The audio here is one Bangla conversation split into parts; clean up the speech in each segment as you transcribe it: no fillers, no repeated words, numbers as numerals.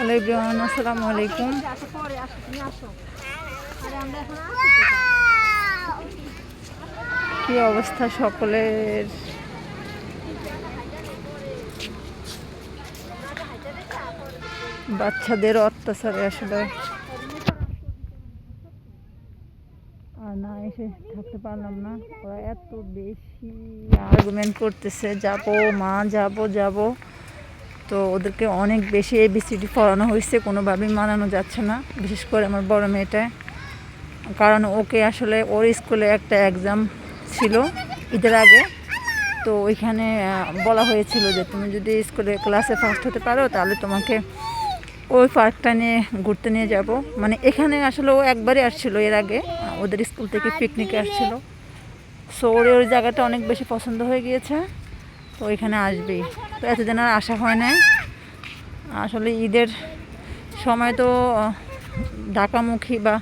হ্যালো এভরিওয়ান, আসসালামু আলাইকুম। কি অবস্থা সকলের? বাচ্চাদের অত্যাচারে আসলে আর না এসে থাকতে পারলাম না। ওরা এত বেশি আর্গুমেন্ট করতেছে, যাবো মা, যাবো যাবো। তো ওদেরকে অনেক বেশি ABCD পড়ানো হয়েছে, কোনোভাবেই মানানো যাচ্ছে না, বিশেষ করে আমার বড় মেয়েটা। কারণ ওকে আসলে ওর স্কুলে একটা এক্সাম ছিল ঈদের আগে, তো ওইখানে বলা হয়েছিল যে তুমি যদি স্কুলে ক্লাসে ফার্স্ট হতে পারো তাহলে তোমাকে ওই পার্কটা নিয়ে ঘুরতে নিয়ে যাব। মানে এখানে আসলে ও একবারই আসছিল এর আগে, ওদের স্কুল থেকে পিকনিকে আসছিল। সো ওর ওই জায়গাটা অনেক বেশি পছন্দ হয়ে গিয়েছে, তো ওইখানে আসবেই। তো এতদিন আর আসা হয় না। আসলে ঈদের সময় তো ঢাকামুখী বা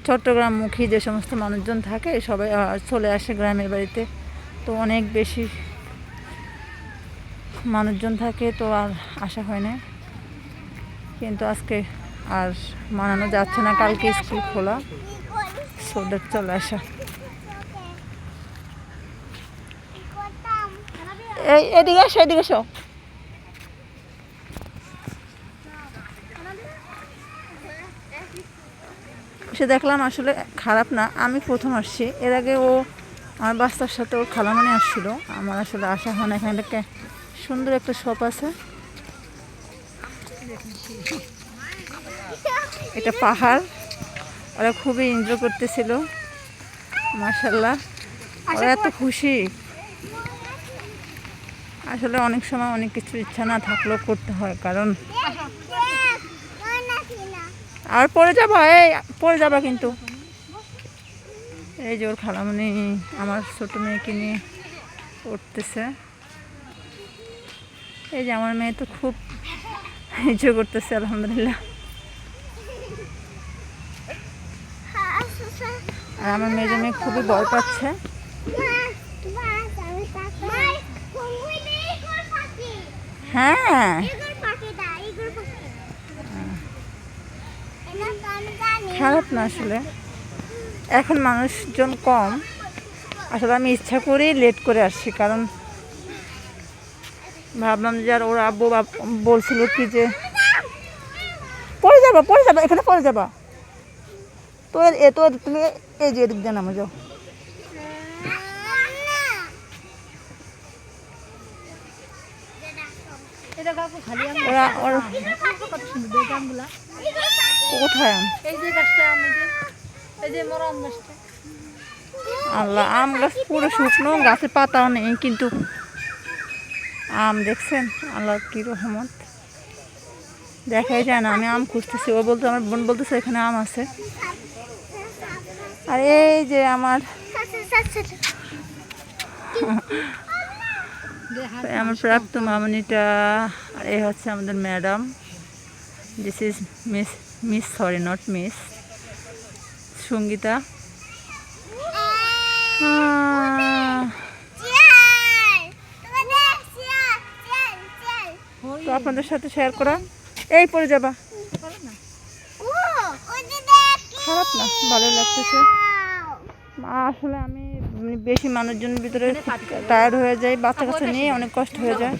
চট্টগ্রামমুখী যে সমস্ত মানুষজন থাকে সবাই চলে আসে গ্রামের বাড়িতে, তো অনেক বেশি মানুষজন থাকে, তো আর আসা হয় না। কিন্তু আজকে আর মানানো যাচ্ছে না, কালকে স্কুল খোলা, সোদের চলে আসা। এদিকে আসো, এদিকে আসো। সে দেখলাম আসলে খারাপ না, আমি প্রথম আসছি। এর আগে ও আমার বাচ্চার সাথে ওর খালামণি আসছিল, আমার আসলে আসা হয় না। এখানে একটা সুন্দর একটা শপ আছে, এটা পাহাড়। ওরা খুবই এনজয় করতেছিল, মাশাআল্লাহ। ওরা এত খুশি। আসলে অনেক সময় অনেক কিছু ইচ্ছা না থাকলেও করতে হয়, কারণ আর পরে যাবা, পরে যাবা কিন্তু। এই যে ওর খালামণি আমার ছোট মেয়েকে নিয়ে উঠতেছে। এই যে আমার মেয়ে তো খুব এনজয় করতেছে, আলহামদুলিল্লাহ। আর আমার মেয়ে খুবই ভয় পাচ্ছে। হ্যাঁ, খারাপ না আসলে, এখন মানুষজন কম। আসলে আমি ইচ্ছা করেই লেট করে আসছি, কারণ ভাবলাম যে আর ওর আব্বু বলছিল কি যে পরে যাবা, এখানে পরে যাবা। তো তুমি এই যে এদিক দিয়ে নামো, যাও। কোথায় আল্লাহ, আম গাছ পুরো শুকনো, গাছের পাতাও নেই, কিন্তু আম দেখছেন, আল্লাহ কি রহমত, দেখাই যায় না। আমি আম খুঁজতেছি, ও বলতে, আমার বোন বলতেছে এখানে আম আছে। আর এই যে আমার প্রাপ্ত মামনিটা, আর এই হচ্ছে আমাদের madam. This is Miss sorry not Miss Sangeeta. তো আপনাদের সাথে শেয়ার করা। এই পরে যাবা, খারাপ না, ভালো লাগতেছে। আসলে আমি বেশি মানুষজনের ভিতরে টায়ার্ড হয়ে যাই, বাচ্চা কাচ্চা নিয়ে অনেক কষ্ট হয়ে যায়।